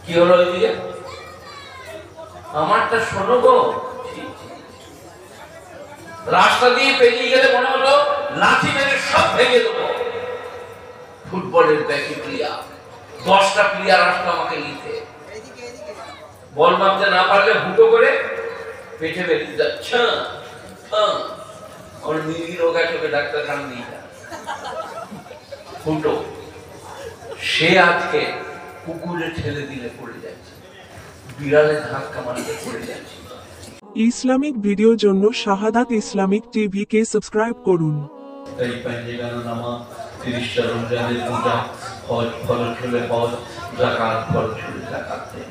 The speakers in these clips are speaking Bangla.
কি হলো ওইদিকে? আমারটা শোনো গো। রাস্তা দিয়ে পেরিয়ে গেলে মনে হলো লাঠি মেরে সব ভেঙে দেবো। ফুটবলের ব্যাকি প্লেয়ার 10টা প্লেয়ার আসতো আমাকে নিতে, বল মারতে না পারলে হুটো করে পেটে বেরিয়ে যাচ্ছে। আমার মিলি রোগ আছে, ডাক্তার খান নিয়ে যা হুটো। সে আজকে কুকুরে ঠেলে দিলে পড়ে যাচ্ছে, বিড়ালে ধাক্কা মারলে পড়ে যাচ্ছে। ইসলামিক ভিডিওর জন্য শাহাদাত ইসলামিক টিভি কে সাবস্ক্রাইব করুন। এই পাঞ্জেগানো নামা 30টা রমজানের পূজা, হজ ফরজ হলে হজ, যাকাত ফরজ হলে যাকাত দেয়।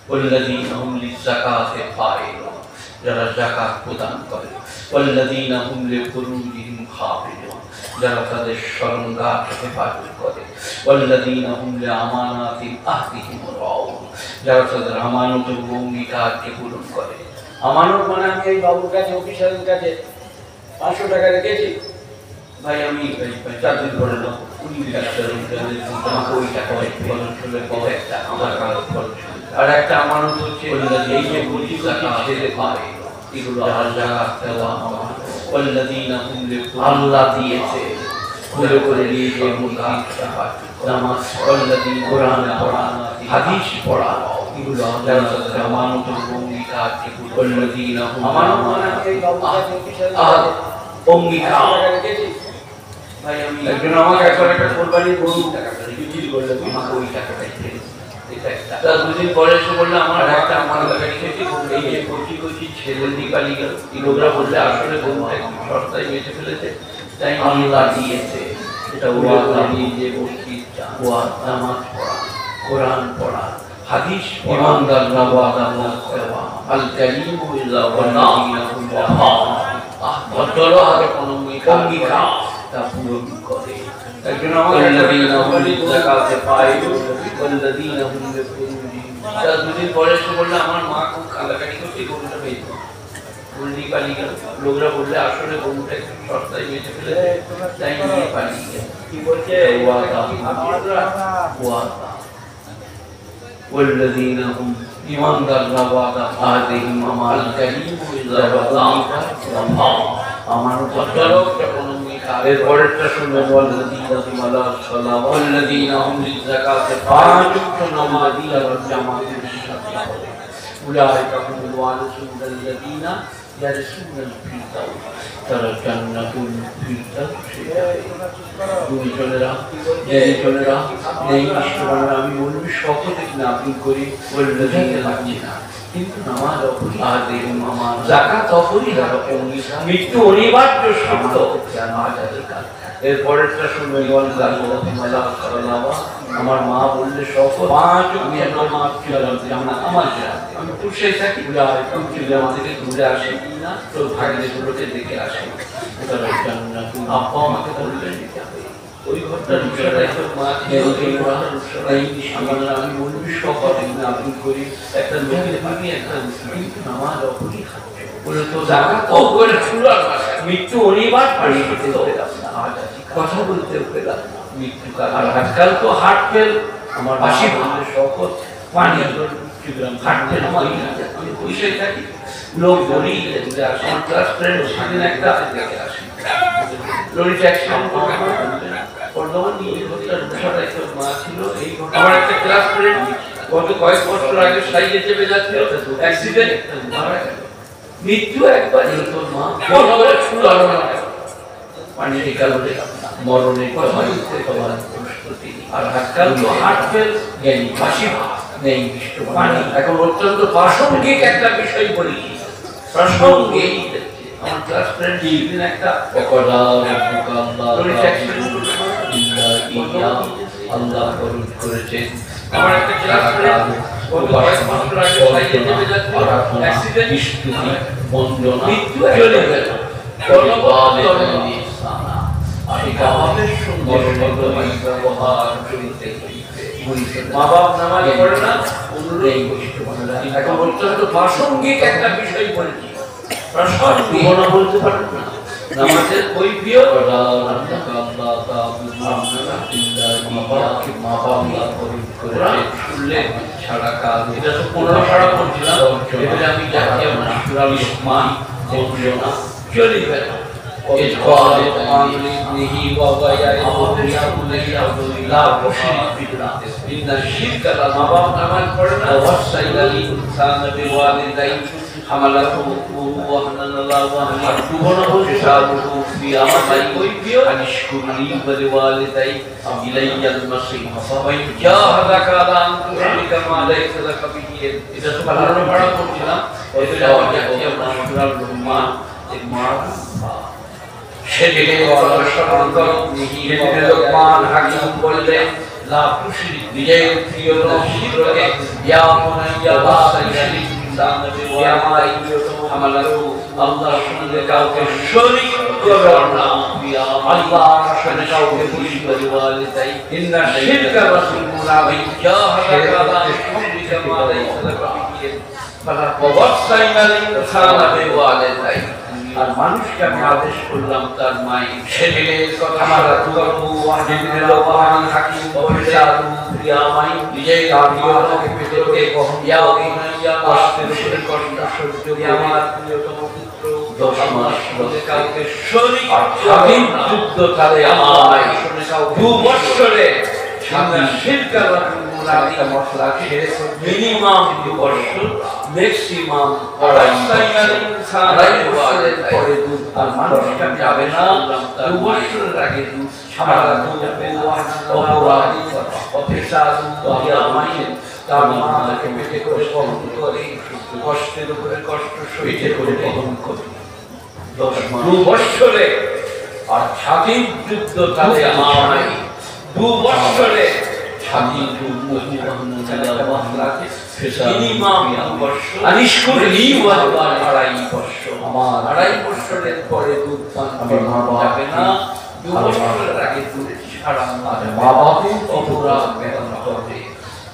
ওয়াল্লাযীনা হুম লিয-যাকাতি ফাইলুন, যারা যাকাত প্রদান করে। ওয়াল্লাযীনা হুম লিফুরুজিহিম হাফিজুন, যারা তাদের শরণগাহ হেফাজত করে। ওয়াল্লাযীনা হুম লিআমানাতি আহদিহিম রাউন, যারা তাদের আমানত ও অঙ্গীকারকে পূরণ করে। আমানত মানে আমি এই বাবুর কাছে, অফিসারের কাছে 500 টাকা রেখেছি, ভাই আমি 4 দিন পরে না, উনি একটা আমাকে ওই টাকা ফলন চলে পাওয়া একটা আমার কাজ ফলন। আর একটা আমানত হচ্ছে এই যে বলি টাকা ছেড়ে পায়, এগুলো আল্লাহ দেওয়া আমানত। ওয়াল্লাযীনা হুম আল্লাহ দিয়েছে খুলে করে দিয়েছে নামাজ, ওয়াল্লাযীনা কোরআন পড়া, হাদিস পড়া, এগুলো আল্লাহ তাদের আমানত ও অঙ্গীকারকে পূরণ। ওয়াল্লাযীনা হুম আমানত মানে এই বাবু কাছে অফিসারের অঙ্গীকার। ভাই আমি একজন আমাকে একবার একটা কোরবানির গরু টাকা করে বিক্রি করলে আমাকে ওই টাকাটাই ফেলে এটা একটা। তার দুদিন পরে এসে বললে আমার একটা আমার লাগাই খেয়েছি, এই যে কচি কচি ছেলে দিপালি গেল, লোকরা বললে আসলে গরুটা একটু সস্তায় বেঁচে ফেলেছে, তাই আল্লাহ দিয়েছে। এটা ওয়াদা নিয়ে যে মসজিদ ওয়াজ নামাজ পড়া, কোরআন পড়া, হাদিস ইমানদার ওয়াদা দেওয়া, আল কারীমু ইল্লা ওয়াল্লাযীনা হুম ভদ্রলোক আর কোনো অঙ্গীকার তা পূরণ করে। একজন আমাকে ওয়াল্লাযীনা হুম লিয-যাকাতি ফাইলুন ওয়াল্লাযীনা হুম লিফুরুজিহিম। তার দুদিন পরে এসে বললে আমার মা খুব কান্নাকাটি করছে, গরুটা বেঁচে গরুটি পালিয়ে গেল, লোকরা বললে আসলে গরুটা একটু সস্তায় বেঁচে ফেলেছে, তাই নিয়ে পালিয়ে গেল। কি বলছে? ওয়াল্লাযীনা হুম ইমানদাররা ওয়াদা আহদিহিম আমাল কারীমু ইল্লা ওয়াল্লাহ আমার ভদ্রলোক যখন এর পরেরটা শুনবেন, ওয়াল্লাযীনা হুম আলা সালাত ওয়াল্লাযীনা হুম লিয-যাকাতি ফা'আতুন নামাযী ওয়া জামাতের সাথে করে। উলাইকা হুমুল ওয়ারিসুন আল্লাযীনা ইয়ারসুনাল ফিরদাউস, তারা জান্নাতুল ফিরদাউসে যায়। দুই চলেরা এই চলেরা এই ঈশ্বরের আমি বলবি শপথে জ্ঞাপন করি, ওয়াল্লাযীনা লাগছে না কিন্তু নামাজ অপরিহার্য, নামাজ যাকাত অপরিহার্য, মৃত্যু অনিবার্য সত্য। এর পরেরটা শুনবেন, আমার মা বললে শপথ 5 আমি নামাজ আমার আমি পুষে থাকি, আমাদেরকে ঘুরে আসে কিনা তো ভাগ্যগুলোকে দেখে আসে। আব্বা আমাকে বললেন ওই ঘরটার বিষয়টা একটু মা আমি বলবি শপথ জ্ঞাপন করি, একটা লোকের আমি একটা কিন্তু নামাজ অপরিহার্য বলে তো জাকাত করে চুলার ভাষা মৃত্যু অনিবার্য কথা বলতে পেলাম না, মৃত্যু কাল। আর আজকাল তো হার্ট ফেল, আমার বাসি বললে শপথ পানি হার্ট ফেল আমি পয়সায় থাকি, লোক বলি আসে আমার ক্লাস ফ্রেন্ড সেদিন একটা দেখে আসে লরিটা অ্যাক্সিডেন্ট করে বর্ধমান নিয়ে ঘটনার বিষয়টা একটু মা ছিল। এই আমার একটা ক্লাস ফ্রেন্ড গত কয়েক বছর আগে সাইডে চেপে যাচ্ছিল, অ্যাক্সিডেন্ট মারা গেল। মৃত্যু একবার তোর মা পানি টিকা বলে মরণের কথা তোমার প্রস্তুতি। আর আজকাল তো হার্ট ফেল জ্ঞানী ফাঁসি নেই পানি। এখন অত্যন্ত প্রাসঙ্গিক একটা বিষয় বলি, প্রাসঙ্গিক আমার ক্লাস ফ্রেন্ড দিন একটা আল্লাহ করুন করেছেন। আমার একটা ক্লাস ফ্রেন্ড গত কয়েক বছর আগে সাইডে চেপে যাচ্ছিল, অ্যাক্সিডেন্ট বন্দনা মৃত্যু চলে গেল। মা বাপ নামাজ পড়ে না, এখন অত্যন্ত প্রাসঙ্গিক একটা বিষয় বলেছি, প্রাসঙ্গিক বলতে পারেন না। নামাজের কৈফিয়ত আল্লাহ শুনলে সারা কাজ এটা তো 15 পারা পড়ছিলাম এবারে আমি যাচ্ছি আমরা সূরা লুকমান পড়ছিও না চলি গেল إذ قال لقمان لابنه وهو يعظه يا بني لا تشرك بالله إن الشرك لظلم عمل قرنا ووصينا الإنسان بوالديه حملته أمه وهنا الله وهنا وفصاله في عامين أن اشكر لي ولوالديك إلي المصير وإن جاهداك على أن تشرك ما ليس لك به علم إذا سبحانه وتعالى قلنا وإذا وجدت سورة لقمان সেদিকে অনুসরণ করো সেদিকে লোকমান হাকিম বললেন লা তুশরিক নিজের প্রিয় শিরকে ইয়া মুনাইয়া লা তুশরিক বিল্লাহি আমার আমালাতু আল্লাহর সঙ্গে কাউকে শরীক করো না আল্লাহর সঙ্গে কাউকে শরীক করিবালে তাই ইন্না শিরকা রাসূলুন আলাইহি জাহাদাকা লা তুশরিকা মা লাইসা লাকা বিহি ফালা ওয়াসাইনাল ইনসানা বিওয়ালিদাইহি আর মানুষকে আমি আদেশ করলাম তার মায়ের ছেলের কথা আমরা করবো ওয়াহিদের লোকমান হাকিম বলেছালু প্রিয়া মাই নিজেই আদিওকে পেটে ইয়া ইয়া কষ্টের উপরে কষ্ট সহ্য করে আমার প্রিয়তম পুত্র 10 মাস ধরে কাউকে শরীক স্বাধীন যুদ্ধ কালে আমায় 2 বছরে সামনে শিরকা একটা মশলা খেয়ে মিনিমাম 2 বছর ম্যাক্সিমাম আড়াই বছরের পরে দুধ আর মানুষটা যাবে না 2 বছরের আগে দুধ ছাড়া অপরাধ অফিসারু ইয়ামাইন তার মাকে পেটে করে বহন করে কষ্টের উপরে কষ্ট সইতে করে বহন করে 2 বছরে আর স্বাধীন যুদ্ধ কালে আমায় 2 বছরে স্বাধীন যুদ্ধ মিনিমাম আনিশকুর লি ওয়াল আড়াই বছর আমার আড়াই বছরের পরে দুধ পান যাবে না 2 বছরের আগে দুধ ছাড়া মা বাবা অপরাধ বেতন করবে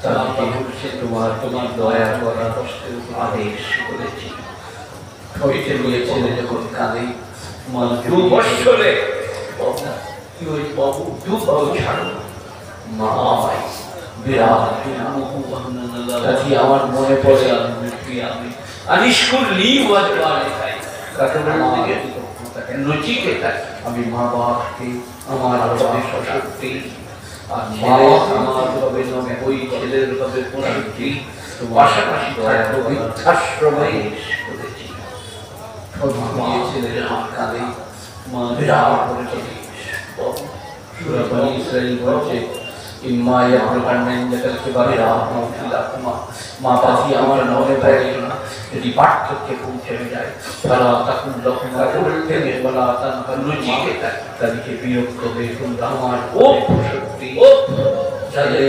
তারা বলছে তোমার দয়া করা কষ্টের আদেশ করেছি হইতে বলেছিলে যখন কাঁদে 2 বছরে কি ওই বাবু দুধ ছাড়ো মা আমার মনে পড়ে আমি আনিশকুর লি ওয়াল আমি মা বাবাকে আমার শক্তি আর ছেলে আমার হবে ওই ছেলের হবে পুনরুক্তি পাশাপাশি বৃদ্ধাশ্রমে করেছি ছেলের আমার কাঁদে মা বিরাট করেছে সূরা বনী ইসরাঈল বলছে ইম্মা ইয়াবলুগান্না ইনদাকাল কিবারা আহাদুহুমা আও কিলাহুমা মা বাবা আমার মনে পড়ে না যদি বার্ধক্যে পৌঁছে যায় তারা তখন লক্ষণা বলতে বলা তার রুচিকে তাদেরকে বিরক্ত হয়ে তোমরা আমার ও শক্তি ও যাদের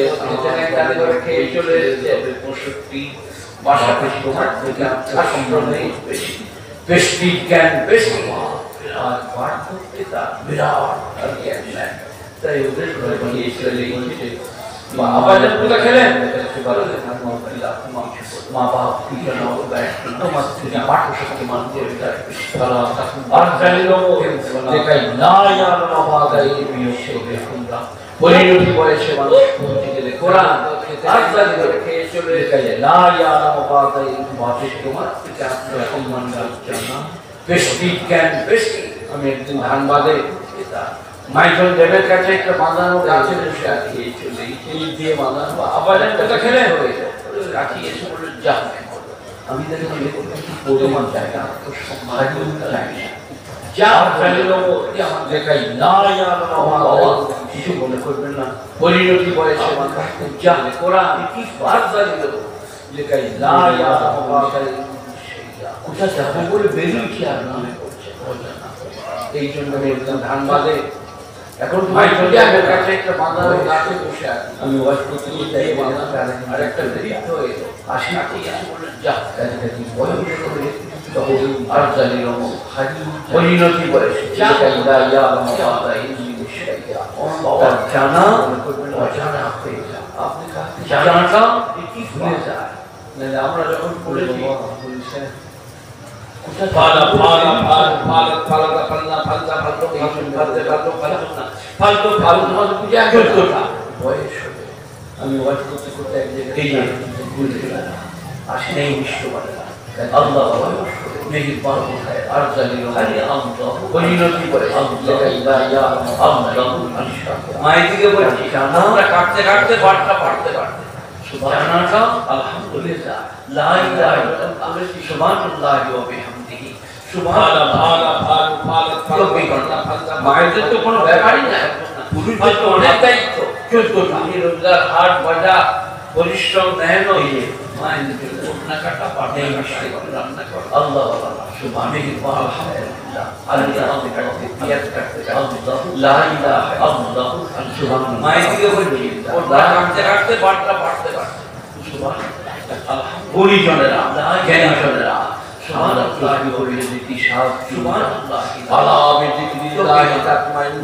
তাদের করে খেয়ে চলে যাবে শক্তি পাশাপাশি তোমার থেকে আশ্রমে বেশি বেশি জ্ঞান বেশি আর বার্ধক্যে তার বিরাট জ্ঞান নেয় তাই ওদের ঘরে বলি ইসরায়েলি বলছে বাবা যখন পুরা খেলেন মা বাবা পিছনে তোমার থেকে পাঠশক্তি মানতে তারা আর জানিল দেখাই না ইয়ার বাবাদাই বিয়োগে তোমরা পরিণতি করেছে মানুষ পৌঁছে গেলে কোরআন আর জানিল খেয়ে চলে দেখাই না ইয়ার বাবাদাই বাতিস তোমার থেকে আপনারা সম্মান করছেন না বেশি জ্ঞান বেশি আমি একদিন ধানবাদে এটা মাইকেল দেবের কাছে একটা বাঁধানো গাছের সাথে চলে এই দিয়ে বাঁধানো আবার একটা খেলে রাখি এসে বলে যা আমি তাকে মনে করতাম কি পরিমাণ জায়গা তো সম্মান চাই না যা ফেলিল আমার দেখাই না বাবা কিছু মনে করবেন না পরিণতি করেছে যা কোরআন কি বার জানিল দেখাই না বাবা কোথা যাবে বলে বেরিয়েছি আর মনে করছে এই জন্য আমি একদম ধানবাদে এখন মাইকেলের কাছে একটা বাঁধানো গাছে বসে আছি আমি ওয়াজ করতে গিয়ে বাঁধানো আর একটা বৃদ্ধ হয়ে আসি যা কি বয়স করে আর জানি না পরিণতি বয়স যা ইয়া বাবা জানা অজানা হয়ে যায় আপনি জানাটা কি ভুলে যায় আমরা যখন পড়েছি আমি ওয়াজ করতে করতে এক জায়গায় ভুলে গেলাম আসি নেই বিশ্ববারে আল্লাহ মেহেরবান হয় আর জানি খালি আল্লাহ পরিণতি করে আল্লাহ ইয়া আল্লাহ মাইদিকে বলছি আমরা কাটতে কাটতে বাটটা পারতে পারতে সুবহানাল্লাহ আলহামদুলিল্লাহ লা ইলাহা ইল্লাল্লাহ সুবহানাল্লাহ ওয়া বিহামদিহি সুবহানাল্লাহ মায়েদের তো কোনো ব্যাপারই না পুরুষদের তো অনেক দায়িত্ব রোজগার হাট বাজার পরিশ্রম নেন মায়েদের ওঠনা কাটা পাটে রান্না করে আল্লাহ মায়েদিকে বলছি কাটতে কাটতে বাটটা পারতে পারতে গুণীজনেরা জ্ঞানীজনেরা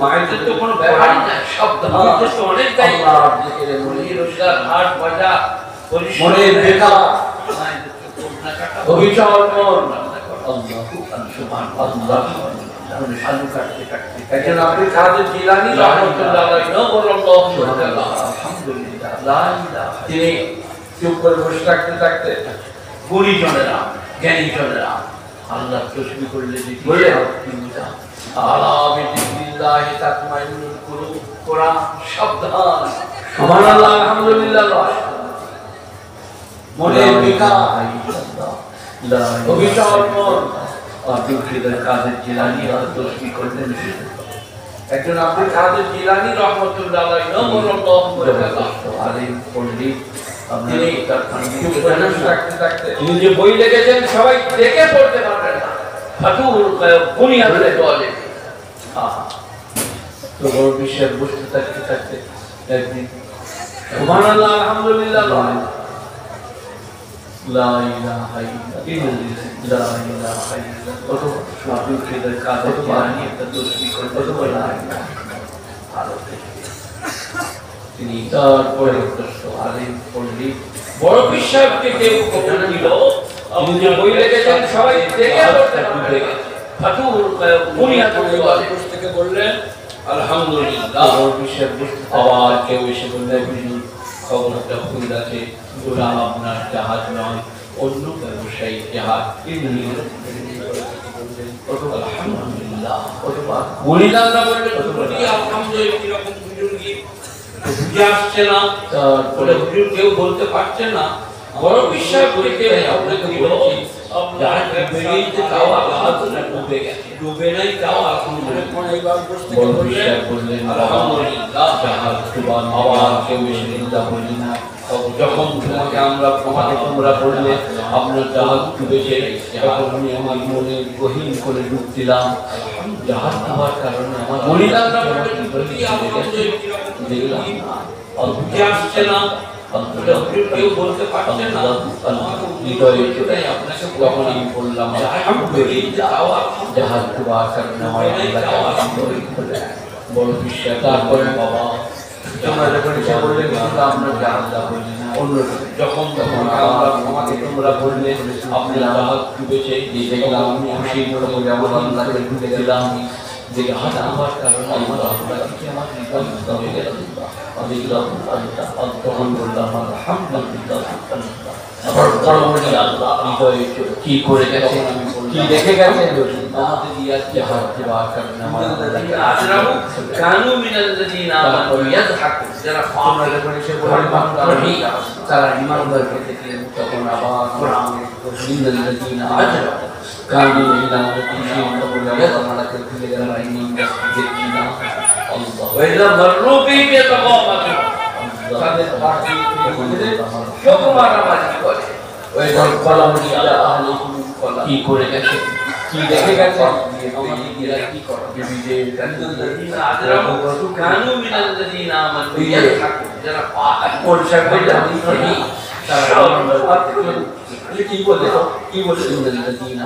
মায়েদের তো কোনো ব্যাপারই না শব্দ অনেক রোজগার হাট বাজার মনের বেকার অভিচল মন একজন আব্দুল কাদের জিলানী রাহমাতুল্লাহ আলাইহি তিনি চুপ করে বসে থাকতে থাকতে গুণীজনেরা জ্ঞানীজনেরা আল্লাহ তসবিহ করলে যে বলে আলা বিদিল্লাহি তাতমাইনুল কুলুব কোরআন সাবধান সুবহানাল্লাহ আলহামদুলিল্লাহ মনের বিকার অভিচল মন আব্দুল কাদের জিলানী তসবিহ করলেন একজন আব্দুল কাদের জিলানী রাহমাতুল্লাহ আলাইহি পণ্ডিত তিনি যে বই লিখেছেন সবাই দেখে পড়তে পারবেন না তো বড় বিশ্বের বসতে থাকতে থাকতে একদিন সুবহানাল্লাহ আলহামদুলিল্লাহ লা ইলাহা ইল্লাল্লাহ লা ইলাহা ইল্লাল্লাহ আব্দুল কাদের জিলানী একটা তসবিহ করতে ভালো তিনি তারপরে আলিম পণ্ডিত বড় বিশ্বাসকে কেউ কখন দিল আপনি বই লিখেছেন সবাই দেখে পড়তে পারবে ফাতুল বুনিয়াতুল ওয়াজিব থেকে বললেন আলহামদুলিল্লাহ বড় বিশ্বাস আবার কেউ এসে বললেন হুজুর খবরটা ভুল আছে ওরা আপনার জাহাজ নয় অন্য ব্যবসায়ী জাহাজ আলহামদুলিল্লাহ বলিলাল্লাহ বললেন আলহামদুলিল্লাহ কিরকম বুজুর্গি বুঝে আসছে না তারপরে হুজুর কেউ বলতে পারছে না বড় বিশ্বাস করে কেউ আপনাকে বলছি জাহাজ বেরিয়ে যাওয়া হাত ডুবে গেছে ডুবে নাই যাওয়া কোন এইবার বসতে বললেন আলহামদুলিল্লাহ জাহাজ সুবহান আবার কেউ এসে চিন্তা করলেন না যখন তোমাকে তোমরা বললে আপনার জাহাজ ডুবেছে তখন আমি আমার মনে গহীন করে ডুব দিলাম জাহাজ ডুবার কারণে আমার দেখলাম বুঝে আসছে না কেউ বলতে পারছে না হৃদয়ে আপনাকে তখন আমি বললাম জাহাজ ডুবার কারণে আমার বড় বিশ্বাস তারপরে বাবা তোমরা যখন এসে বললে আপনার জাহাজটা বললেন অন্য যখন তখন আমাকে তোমরা বললে আপনার জাহাজ ডুবেছে দেখলাম আমি খুশি করে আমার আল্লাহকে ঢুকে দিলাম যে জাহাজ আমার কারণে আমার আল্লাহ থেকে আমার হৃদয় হয়ে গেল দেখলাম তখন বললাম আলহামদুলিল্লাহ হৃদয়ে কি করে গেছে কি দেখে গেছে আমাদের দিয়া জাহাজ দেওয়ার কারণে আমার আশরাফু কানু মিনাল্লাযিনা আমানু ইয়াযহাকু যারা আমরা যখন এসে বললাম তারা ঈমানদারকে দেখলেন তখন আবার কোরআন মিনাল্লাযিনা আজরাফু কানু মিনাল্লাযিনা আমানু ইয়াযহাকু ভুলে গেল ঈমানদারকে দেখি না আল্লাহ ওয়া ইযা মাররু বিহি ইয়াতাগামাতু তাদের পার্টি শুকরানাবাজি করে ওই কলমনি আলা আহলিকুম কি করে গেছে কি দেখে গেছে আমাদের দিরা কি করে বিবিদের কানুল্লাযিনা আজরাফু কানু মিনাল্লাযিনা আমানু ইয়াযহাকু যারা কোন শব্দে জানি তারা কি বলে মিনাল্লাযিনা